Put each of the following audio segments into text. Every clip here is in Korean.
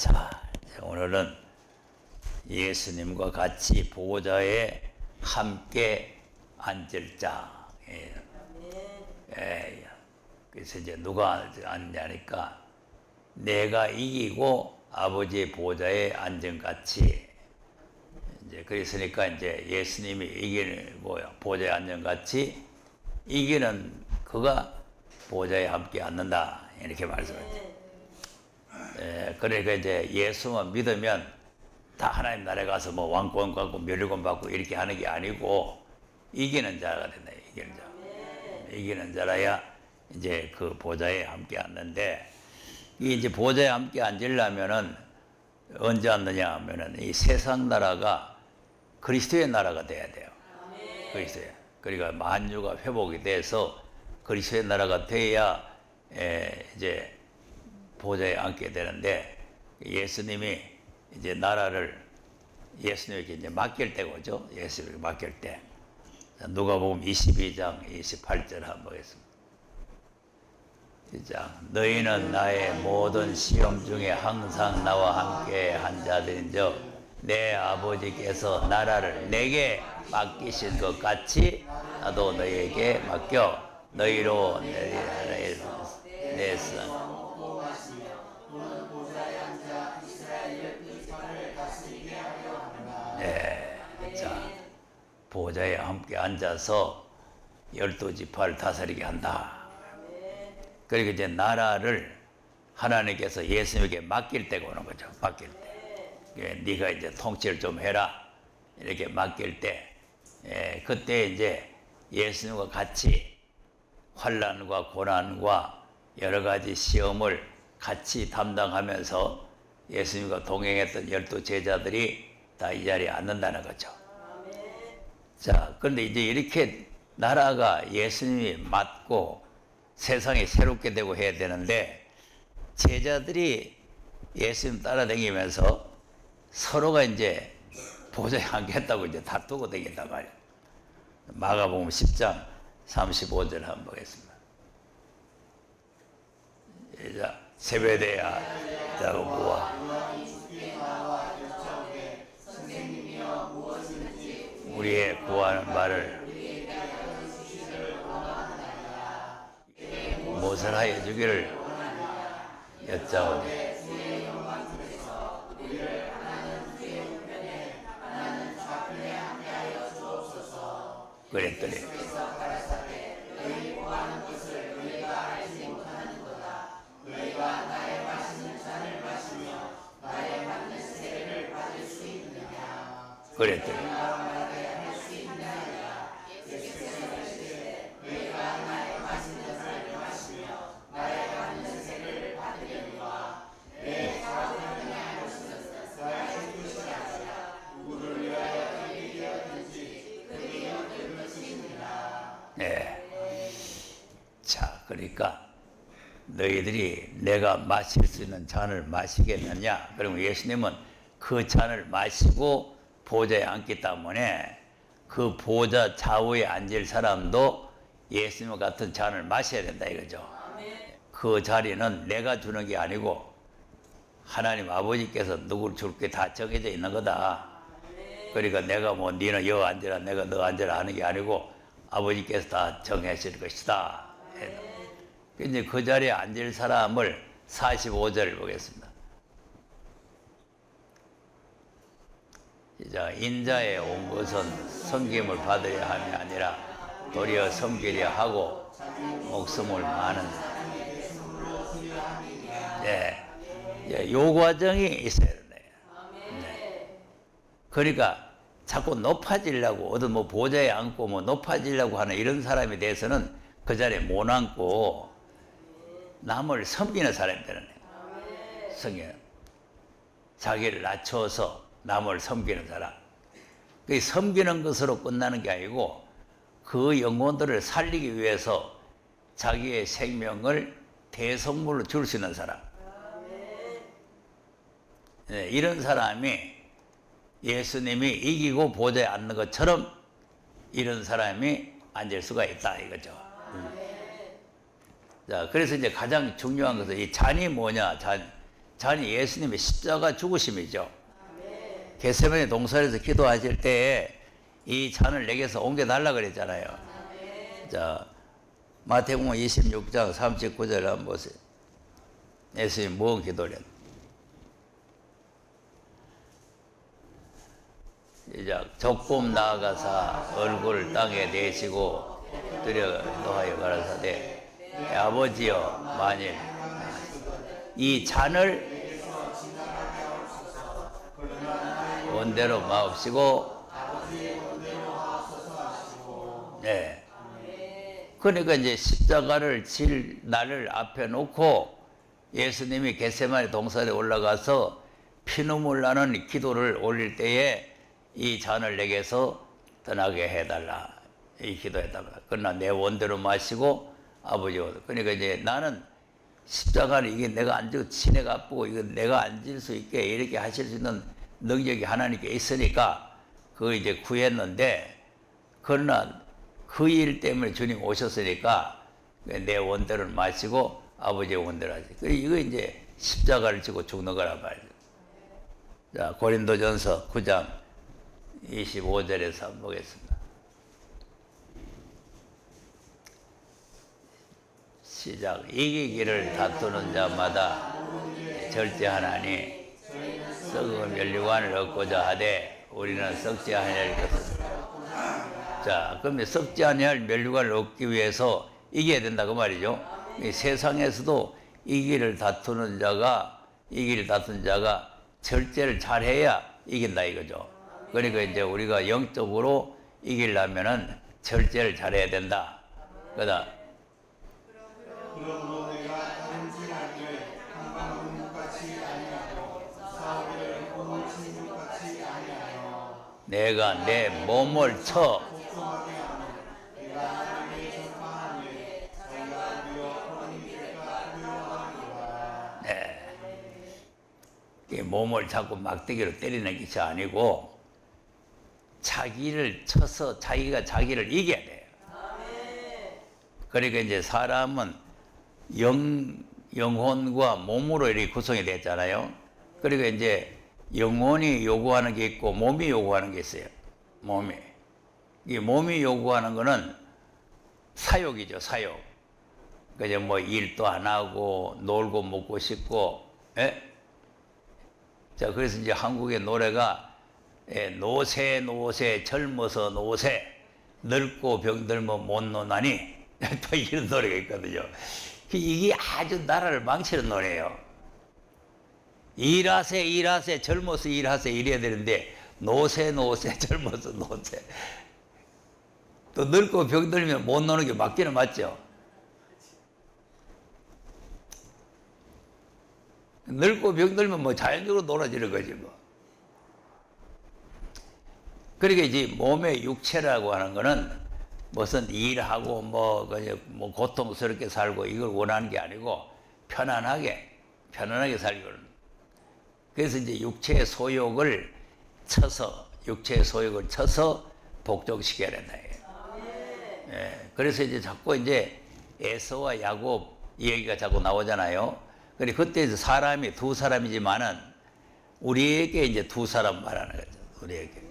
자, 오늘은 예수님과 같이 보좌에 함께 앉을 자. 그래서 이제 누가 앉냐니까 내가 이기고 아버지의 보좌에 앉은 같이. 이제 그랬으니까 이제 예수님이 이기고 보좌에 앉은 같이 이기는 그가 보좌에 함께 앉는다. 이렇게 말씀하죠. 그러니까 이제 예수만 믿으면 다 하나님 나라에 가서 뭐 왕권 받고 멸류관 받고 이렇게 하는 게 아니고 이기는 자가 된다. 이기는 자. 이기는 자라야 이제 그 보좌에 함께 앉는데, 이 이제 보좌에 함께 앉으려면은 언제 앉느냐 하면은 이 세상 나라가 그리스도의 나라가 돼야 돼요. 그리스도의. 그러니까 만유가 회복이 돼서 그리스도의 나라가 돼야 이제 보좌에 앉게 되는데, 예수님이 이제 나라를 예수님에게 이제 맡길 때고죠. 예수님에게 맡길 때. 누가복음 22장 28절 한번 보겠습니다. 시작. 너희는 나의 모든 시험 중에 항상 나와 함께 한 자들인즉 내 아버지께서 나라를 내게 맡기신 것 같이 나도 너희에게 맡겨 너희로 내 나라에 내서. 자, 보좌에 함께 앉아서 12지파를 다스리게 한다. 그러니까 이제 나라를 하나님께서 예수님에게 맡길 때가 오는 거죠. 맡길 때. 네가 이제 통치를 좀 해라. 이렇게 맡길 때, 그때 이제 예수님과 같이 환난과 고난과 여러 가지 시험을 같이 담당하면서 예수님과 동행했던 12 제자들이 다 이 자리에 앉는다는 거죠. 자, 그런데 이제 이렇게 나라가 예수님이 맡고 세상이 새롭게 되고 해야 되는데, 제자들이 예수님 따라다니면서 서로가 이제 보좌에 앉겠다고 이제 다투고 다닌단 말이에요. 마가복음 10장 35절 한번 보겠습니다. 자, 세베대야 야고보와 우리의 구하는 말을 무엇을 하여 주기를 여짜오니 그랬더니 그랬더니 자, 그러니까 너희들이 내가 마실 수 있는 잔을 마시겠느냐? 그러면 예수님은 그 잔을 마시고 보좌에 앉기 때문에 그 보좌 좌우에 앉을 사람도 예수님과 같은 잔을 마셔야 된다 이거죠. 그 자리는 내가 주는 게 아니고 하나님 아버지께서 누구를 줄 게 다 정해져 있는 거다. 그러니까 내가 뭐 너는 여 앉으라 내가 너 앉으라 하는 게 아니고 아버지께서 다 정하실 것이다. 이제 그 자리에 앉을 사람을 45절 보겠습니다. 인자에 온 것은 섬김을 받으려 함이 아니라 도리어 섬기려 하고 목숨을 마는. 요 과정이 있어야 된다. 그러니까 자꾸 높아지려고 어떤 뭐 보좌에 앉고 뭐 높아지려고 하는 이런 사람에 대해서는 그 자리에 못 앉고 남을 섬기는 사람이 되는 거예요. 섬기는. 자기를 낮춰서 남을 섬기는 사람. 그 섬기는 것으로 끝나는 게 아니고 그 영혼들을 살리기 위해서 자기의 생명을 대성물로 줄 수 있는 사람. 이런 사람이 예수님이 이기고 보좌에 앉는 것처럼 이런 사람이 앉을 수가 있다 이거죠. 자, 그래서 이제 가장 중요한 것은 이 잔이 뭐냐? 잔이 예수님의 십자가 죽으심이죠. 겟세마네 동산에서 기도하실 때에 이 잔을 내게서 옮겨달라 그랬잖아요. 자, 마태복음 26장 39절 한번 보세요. 예수님 무슨 기도를 했나? 시작. 적금 나아가사 얼굴을 땅에 내시고 들여 노하여 가라사대 아버지여 만일 이 잔을 원대로 마옵시고 네. 그러니까 이제 십자가를 질 나를 앞에 놓고 예수님이 겟세마네 동산에 올라가서 피눈물 나는 기도를 올릴 때에 이 잔을 내게서 떠나게 해달라 이 기도했답니다. 그러나 내 원대로 마시고 아버지 그러니까 이제 나는 십자가를 이게 내가 안 지고 치내가 아프고 이거 내가 안 질 수 있게 이렇게 하실 수 있는 능력이 하나님께 있으니까 그거 이제 구했는데 그러나 그 일 때문에 주님 오셨으니까 내 원대로 마시고 아버지의 원대로 하지. 이거 이제 십자가를 지고 죽는 거란 말이죠. 자, 고린도전서 9장 25절에서 한번 보겠습니다. 시작. 이기기를 다투는 자마다 절제하나니 썩은 면류관을 얻고자 하되 우리는 썩지 아니할 것을. 자, 그러면 썩지 아니할 면류관을 얻기 위해서 이겨야 된다 그 말이죠. 이 세상에서도 이기를 다투는 자가 절제를 잘해야 이긴다 이거죠. 그러니까 이제 우리가 영적으로 이기려면은 절제를 잘해야 된다. 그다. 그러므로 내가 행진할 때 한방울 같이 아니하고 사울의 몸을 친구 같이 아니하여 내가 내 몸을 쳐 복종하게 하며 내가 하나님의 전파하니 자기가 되어 하나님께가 두려워하니라. 네. 이 몸을 자꾸 막대기로 때리는 것이 아니고 자기를 쳐서 자기가 자기를 이겨야 돼요. 그러니까 이제 사람은 영혼과 몸으로 이렇게 구성이 됐잖아요. 그러니까 이제 영혼이 요구하는 게 있고 몸이 요구하는 게 있어요. 이 몸이 요구하는 거는 사욕이죠, 사욕. 그죠? 뭐 일도 안 하고 놀고 먹고 싶고, 예? 자, 그래서 이제 한국의 노래가 노세 젊어서 노세 늙고 병들면 못 노나니 또 이런 노래가 있거든요. 이게 아주 나라를 망치는 노래예요. 일하세 젊어서 일하세 이래야 되는데 노세 젊어서 노세. 또 늙고 병들면 못 노는 게 맞기는 맞죠. 늙고 병들면 뭐 자연적으로 놀아지는 거지 뭐. 그러니까 이제 몸의 육체라고 하는 거는 무슨 일하고 뭐 고통스럽게 살고 이걸 원하는 게 아니고 편안하게 살고. 그래서 이제 육체의 소욕을 쳐서 복종시켜야 된다. 예, 그래서 이제 자꾸 이제 에서와 야곱 얘기가 자꾸 나오잖아요. 그런데 그때 사람이 두 사람이지만은 우리에게 이제 두 사람 말하는 거죠. 우리에게.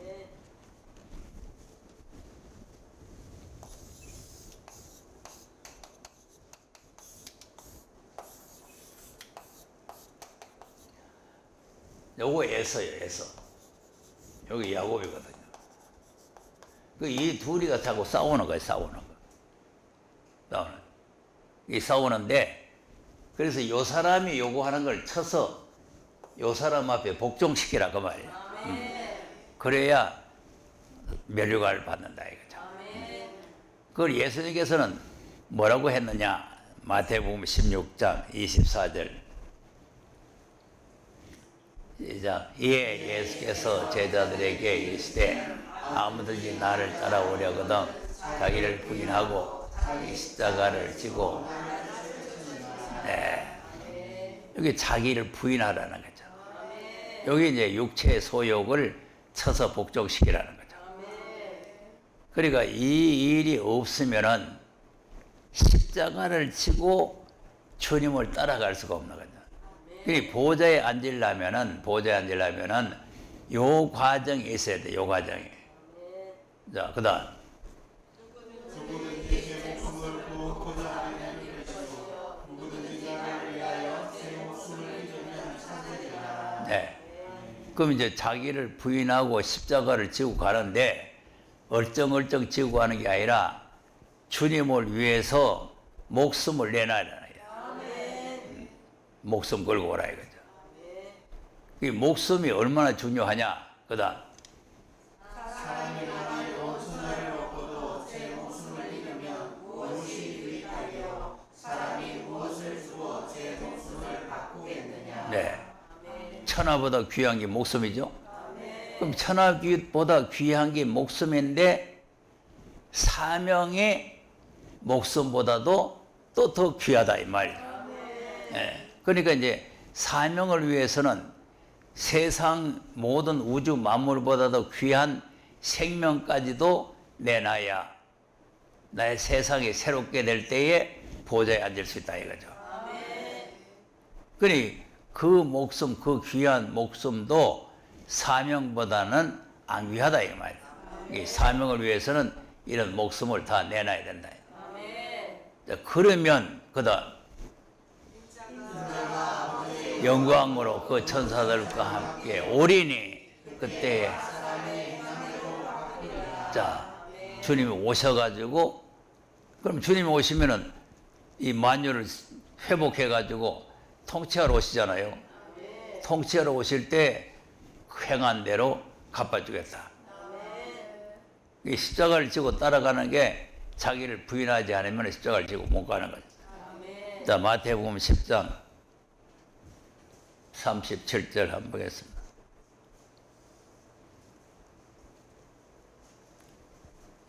요거 에서예요, 에서. 여기 야곱이거든요. 이 둘이가 자꾸 싸우는 거예요, 싸우는데, 그래서 요 사람이 요구하는 걸 쳐서 요 사람 앞에 복종시키라, 그 말이에요. 그래야 면류관을 받는다, 이거죠. 그걸 예수님께서는 뭐라고 했느냐? 마태복음 16장 24절. 시작. 이에 예수께서 제자들에게 이르시되 아무든지 나를 따라오려거든 자기를 부인하고 자기 십자가를 지고 여기 자기를 부인하라는 거죠. 여기 이제 육체의 소욕을 쳐서 복종시키라는 거죠. 그러니까 이 일이 없으면은 십자가를 지고 주님을 따라갈 수가 없는 거죠. 그 보좌에 앉으려면은 요 과정이 있어야 돼. 요 과정이. 자, 그다음. 누구든지 제 목숨을 구원코자 하는 것이고 누구든지 나를 위하여 제 목숨을 잃으면 찾으리라. 네. 그럼 이제 자기를 부인하고 십자가를 지고 가는데 얼쩡얼쩡 지고 가는 게 아니라 주님을 위해서 목숨을 내놔야 되는 거예요. 목숨 걸고 오라 이거죠. 이 목숨이 얼마나 중요하냐. 그다음. 사람이 만일 온 천하를 얻고도 제 목숨을 잃으면 무엇이 유익하리요? 사람이 무엇을 주고 제 목숨을 바꾸겠느냐? 네. 천하보다 귀한 게 목숨이죠. 그럼 천하보다 귀한 게 목숨인데 사명의 목숨보다도 또 더 귀하다 이 말이죠. 네. 그러니까 이제 사명을 위해서는 세상 모든 우주 만물보다도 귀한 생명까지도 내놔야 나의 세상이 새롭게 될 때에 보좌에 앉을 수 있다 이거죠. 그러니 그 목숨, 그 귀한 목숨도 사명보다는 안 귀하다 이 말이에요. 이 사명을 위해서는 이런 목숨을 다 내놔야 된다. 자, 그러면 그다음 영광으로 그 천사들과 함께 오리니 그때 자 주님이 오셔가지고 그럼 주님이 오시면은 이 만유를 회복해가지고 통치하러 오시잖아요. 통치하러 오실 때 행한 대로 갚아주겠다. 이 십자가를 지고 따라가는 게 자기를 부인하지 않으면 십자가를 지고 못 가는 거죠. 자, 마태복음 10장 37절 한번 보겠습니다.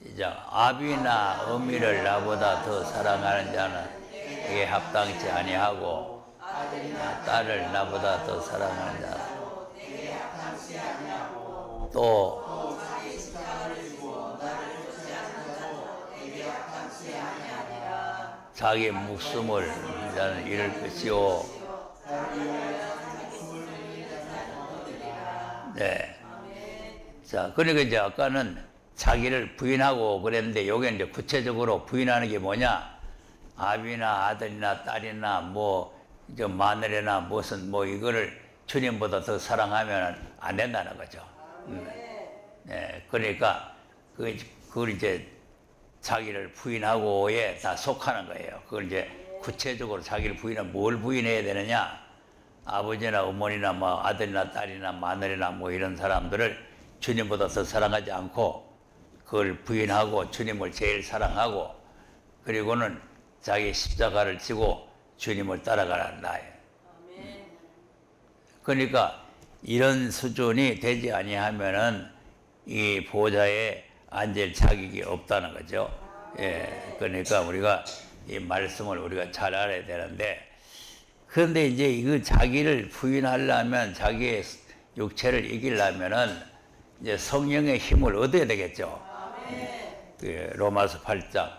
이제 아비나 어미를 나보다 더 사랑하는 자는 이게 합당치 아니하고 딸을 나보다 더 사랑하는 자는 또 자기 목숨을 자는 잃을 것이요. 네. 자, 그러니까 이제 아까는 자기를 부인하고 그랬는데 여기 이제 구체적으로 부인하는 게 뭐냐? 아비나 아들이나 딸이나 뭐 이제 마누라나 무슨 뭐 이거를 주님보다 더 사랑하면 안 된다는 거죠. 네. 그러니까 그걸 이제 자기를 부인하고에 다 속하는 거예요. 그걸 이제 구체적으로 자기를 부인하면 뭘 부인해야 되느냐? 아버지나 어머니나 뭐 아들이나 딸이나 마누라나 뭐 이런 사람들을 주님보다 더 사랑하지 않고 그걸 부인하고 주님을 제일 사랑하고 그리고는 자기 십자가를 지고 주님을 따라가란다. 그러니까 이런 수준이 되지 아니하면은 이 보좌에 앉을 자격이 없다는 거죠. 예, 그러니까 우리가 이 말씀을 우리가 잘 알아야 되는데, 그런데 이제 이거 자기를 부인하려면 자기의 육체를 이기려면은 이제 성령의 힘을 얻어야 되겠죠. 로마서 8장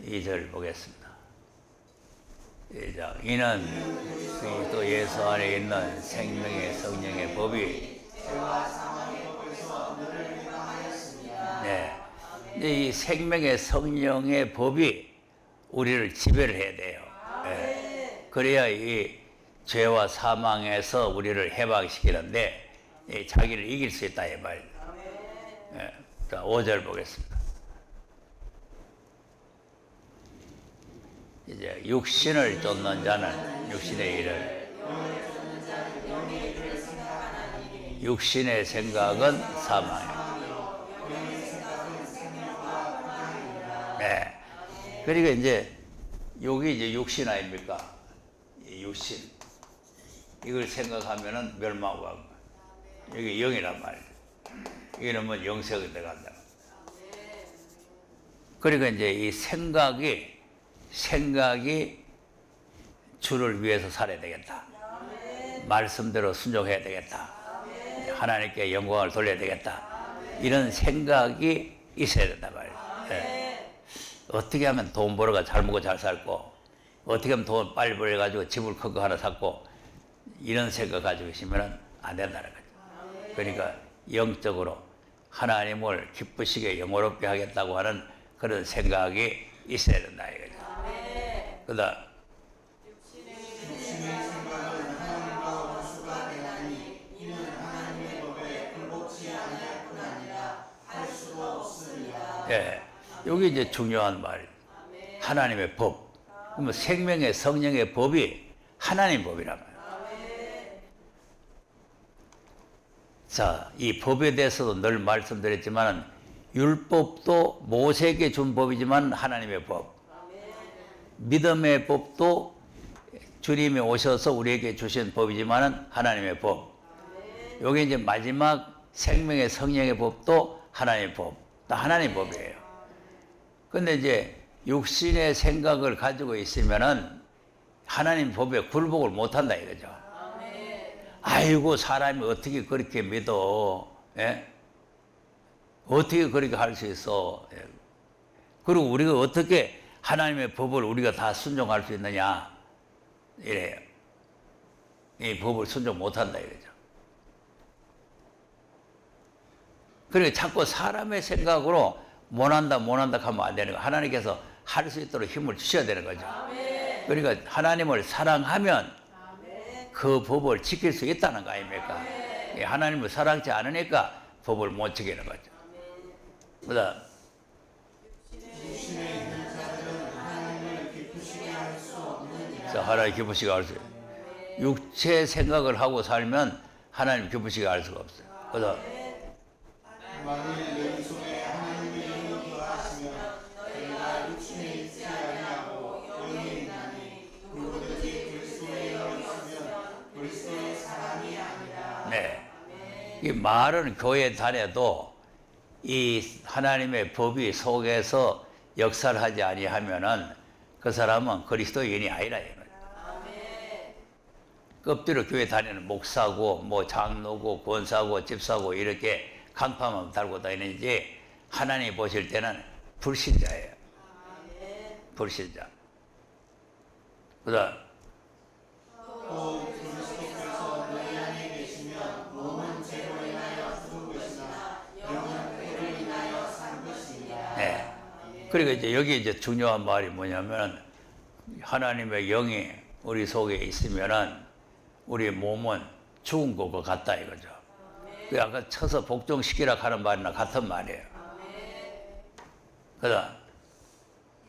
2절 보겠습니다. 시작. 이는 그리스도 예수 안에 있는 생명의 성령의 법이 네. 이 생명의 성령의 법이 우리를 지배를 해야 돼요. 네. 그래야 이 죄와 사망에서 우리를 해방시키는데 자기를 이길 수 있다 이 말. 네. 자, 5절 보겠습니다. 이제 육신을 쫓는 자는 육신의 일을, 육신의 생각은 사망이에요. 네. 그러니까 이제 여기 이제 육신 아닙니까? 이 육신 이걸 생각하면은 멸망하고 한 거야. 여기 영이란 말이에요. 이러면 영생이 들어간다. 그러니까 이제 이 생각이 주를 위해서 살아야 되겠다. 말씀대로 순종해야 되겠다. 하나님께 영광을 돌려야 되겠다. 이런 생각이 있어야 된단 말이에요. 네. 어떻게 하면 돈 벌어가 잘 먹고 잘 살고, 어떻게 하면 돈 빨리 벌어가지고 집을 큰 거 하나 샀고, 이런 생각 가지고 있으면 안 된다는 거죠. 그러니까 영적으로 하나님을 기쁘시게 영화롭게 하겠다고 하는 그런 생각이 있어야 된다 이거죠. 그다음 육신의 생각은 하나님과 원수가 되나니 이는 하나님의 법에 굴복치 아니할 뿐 아니라 할 수도 없습니다. 예, 여기 이제 중요한 말이에요. 하나님의 법. 그러면 생명의 성령의 법이 하나님 법이란 말이에요. 자, 이 법에 대해서도 늘 말씀드렸지만 율법도 모세에게 준 법이지만 하나님의 법. 믿음의 법도 주님이 오셔서 우리에게 주신 법이지만 하나님의 법. 여기 이제 마지막 생명의 성령의 법도 하나님의 법. 다 하나님의 법이에요. 근데 이제 육신의 생각을 가지고 있으면은 하나님 법에 굴복을 못 한다 이거죠. 아이고 사람이 어떻게 그렇게 믿어? 예? 어떻게 그렇게 할 수 있어? 예. 그리고 우리가 어떻게 하나님의 법을 우리가 다 순종할 수 있느냐? 이래요. 이 법을 순종 못 한다 이거죠. 그러니까 자꾸 사람의 생각으로 못한다 하면 안 되는 거예요. 하나님께서 할 수 있도록 힘을 주셔야 되는 거죠. 그러니까 하나님을 사랑하면 그 법을 지킬 수 있다는 거 아닙니까? 하나님을 사랑하지 않으니까 법을 못 지키는 거죠. 그다음 육신에 있는 자들은 하나님을 기쁘시게 할 수 없느니라. 자, 하나님 기쁘시게 할 수. 육체 생각을 하고 살면 하나님 기쁘시게 할 수가 없어요. 그다음 만일 너희 속에 하나님의 영이 거하시면 너희가 육신에 있지 아니하고 영에 있나니 누구든지 그리스도의 영이 있으면 그리스도의 사람이 아니라. 네. 이 말은 교회 다녀도 이 하나님의 법이 속에서 역사를 하지 아니하면은 그 사람은 그리스도인이 아니라 이거예요. 껍질로 교회 다니는 목사고 뭐 장로고 권사고 집사고 이렇게 강파만 달고 다니는지 하나님 보실 때는 불신자예요. 불신자. 그다음 또 그리스도께서 너희 안에 계시면 몸은 죄로 인하여 죽은 것이나 영은 의로 인하여 산 것이니라. 네. 그러니까 이제 여기 이제 중요한 말이 뭐냐면 하나님의 영이 우리 속에 있으면은 우리 몸은 죽은 것과 같다 이거죠. 그 아까 쳐서 복종시키라 하는 말이나 같은 말이에요. 그다음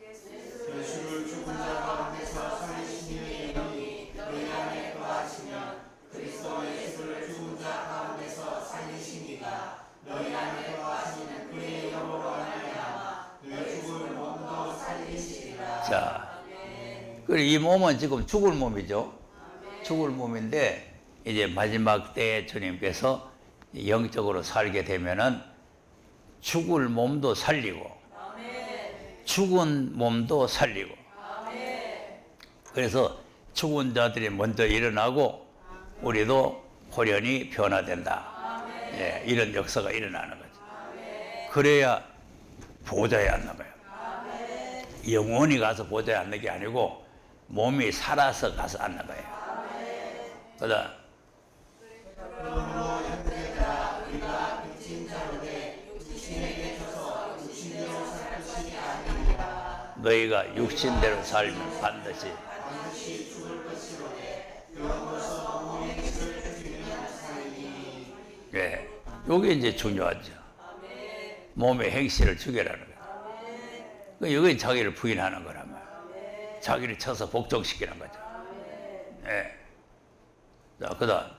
예수를 죽은 자 가운데서 살리시는 영이 너희 안에 거하시면 그리스도 예수를 죽은 자 가운데서 살리시니가 너희 안에 거하시는 그의 영으로 말미암아 너희 죽을 몸도 살리시리라. 자, 그리고 이 몸은 지금 죽을 몸이죠. 죽을 몸인데 이제 마지막 때에 주님께서 영적으로 살게 되면은 죽을 몸도 살리고 죽은 몸도 살리고 그래서 죽은 자들이 먼저 일어나고 우리도 호련히 변화된다. 예, 이런 역사가 일어나는 거죠. 그래야 보좌에 앉나봐요. 영원히 가서 보좌에 앉는 게 아니고 몸이 살아서 가서 앉나봐요. 그다음 그러므로 형제들아 우리가 빚진 자로되 육신에게 져서 육신대로 살 것이 아니니라. 너희가 육신대로 살면 반드시 반드시 죽을 것이로되 영으로서 몸의 뜻을 죽이는 사이니. 예, 요게 이제 중요하죠. 몸의 행실을 죽여라는 거예요. 이게 자기를 부인하는 거란 말이에요. 자기를 쳐서 복종시키는 거죠. 예. 자, 그다음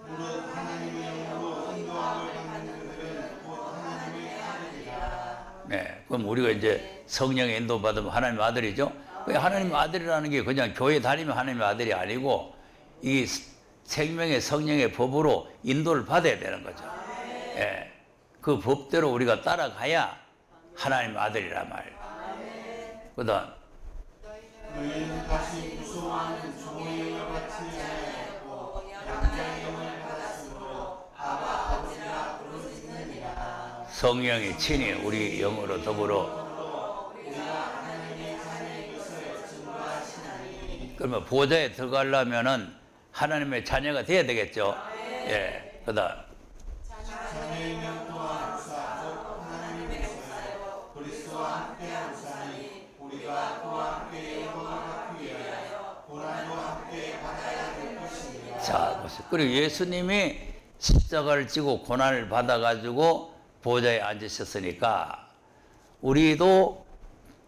무릇 하나님의 영으로 인도함을 받는 그들은 곧 하나님의 아들이라. 네, 그럼 우리가 이제 성령의 인도 받으면 하나님의 아들이죠. 그 하나님의 아들이라는 게 그냥 교회 다니면 하나님의 아들이 아니고 이 생명의 성령의 법으로 인도를 받아야 되는 거죠. 예, 그 법대로 우리가 따라가야 하나님의 아들이란 말이에요. 그다음 너희는 다시 무서워하는 종의 영을 받지 아니하였고 양자의 영을 받았으므로 아바 아버지라 부르짖느니라. 성령이 친히 우리 영으로 더불어 그러면 보좌에 들어가려면은 하나님의 자녀가 돼야 되겠죠. 예. 그다음 자녀의 명 또한 우사 곧 하나님의 목사요 그리스도와 함께 하우사니 우리가 그와 함께 영광을 받기 위하여 고난도 함께 받아야 될 것이니라. 자, 보세요. 그리고 예수님이 십자가를 지고 고난을 받아가지고 보좌에 앉으셨으니까 우리도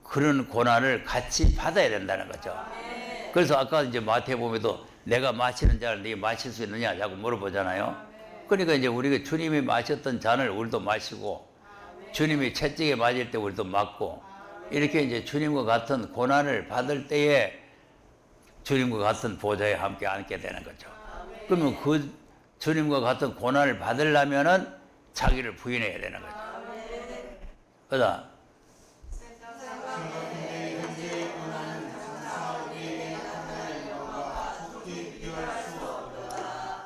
그런 고난을 같이 받아야 된다는 거죠. 그래서 아까 이제 마태복음에도 내가 마시는 잔을 네가 마실 수 있느냐 자꾸 물어보잖아요. 그러니까 이제 우리가 주님이 마셨던 잔을 우리도 마시고 주님이 채찍에 맞을 때 우리도 맞고 이렇게 이제 주님과 같은 고난을 받을 때에 주님과 같은 보좌에 함께 앉게 되는 거죠. 그러면 그 주님과 같은 고난을 받으려면은 자기를 부인해야 되는 거죠. 그다음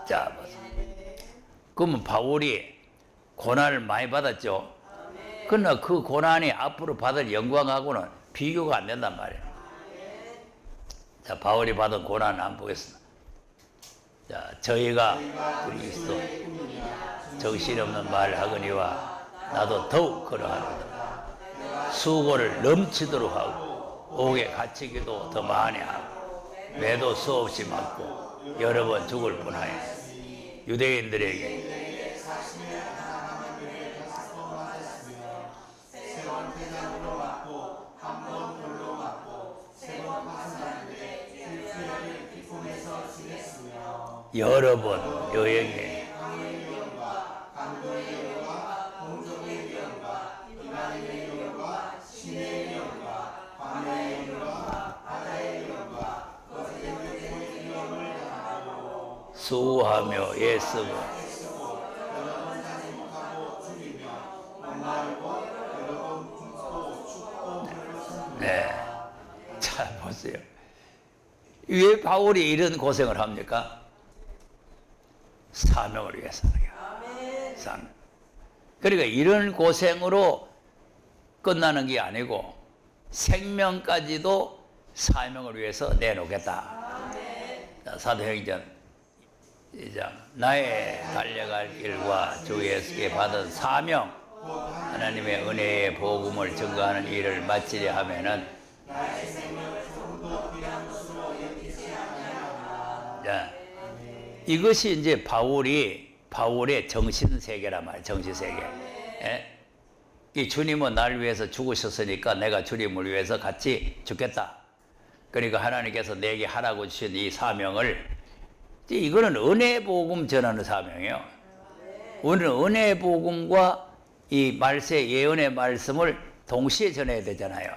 자, 그러면 바울이 고난을 많이 받았죠. 그러나 그 고난이 앞으로 받을 영광하고는 비교가 안 된단 말이에요. 자, 바울이 받은 고난을 한번 보겠습니다. 자, 저희가 그리스도 정신없는 말을 하거니와 나도 더욱 그러하노라. 수고를 넘치도록 하고 옥에 갇히기도 더 많이 하고 매도 수없이 맞고 여러 번 죽을 뻔하여 유대인들에게 여러 번 여행에 수고하며 애쓰고 네. 자, 보세요. 왜 바울이 이런 고생을 합니까? 사명을 위해서는. 사명. 그러니까 이런 고생으로 끝나는 게 아니고 생명까지도 사명을 위해서 내놓겠다. 자, 사도행전 2장 나의 달려갈 길과 주 예수께 받은 사명 하나님의 은혜의 복음을 증거하는 일을 마치려 하면은 자, 이것이 이제 바울의 정신세계란 말이에요. 정신세계. 예? 이 주님은 나를 위해서 죽으셨으니까 내가 주님을 위해서 같이 죽겠다. 그러니까 하나님께서 내게 하라고 주신 이 사명을 이거는 은혜 복음 전하는 사명이에요. 오늘은 은혜 복음과 이 말세 예언의 말씀을 동시에 전해야 되잖아요.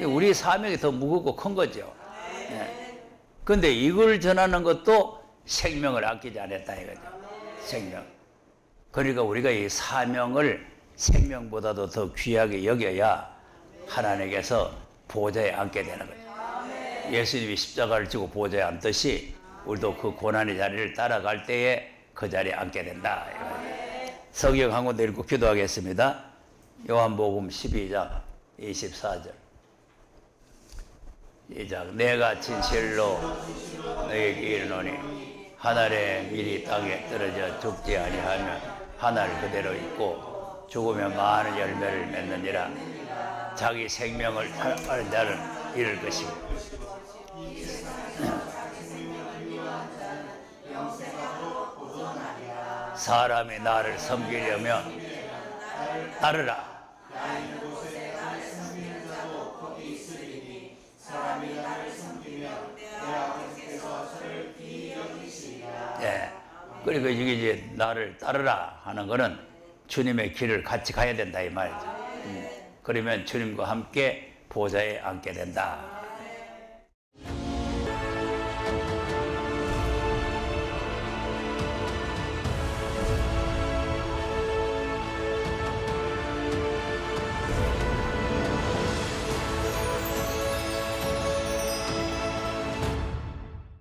우리 사명이 더 무겁고 큰 거죠. 그런데 이걸 전하는 것도 생명을 아끼지 않았다 이거죠. 생명. 그러니까 우리가 이 사명을 생명보다도 더 귀하게 여겨야 하나님께서 보좌에 앉게 되는 거죠. 예수님이 십자가를 지고 보좌에 앉듯이 우리도 그 고난의 자리를 따라갈 때에 그 자리에 앉게 된다. 성경 한 군데 읽고 기도하겠습니다. 요한복음 12장 24절. 시작. 내가 진실로 너에게 이르노니 하늘의 밀이 땅에 떨어져 죽지 아니하면 하늘 그대로 있고 죽으면 많은 열매를 맺느니라. 자기 생명을 하는 자는 이룰 것이고 사람이 나를 섬기려면 따르라. 예. 그리고 이게 이제 나를 따르라 하는 거는 주님의 길을 같이 가야 된다 이 말이죠. 그러면 주님과 함께 보좌에 앉게 된다.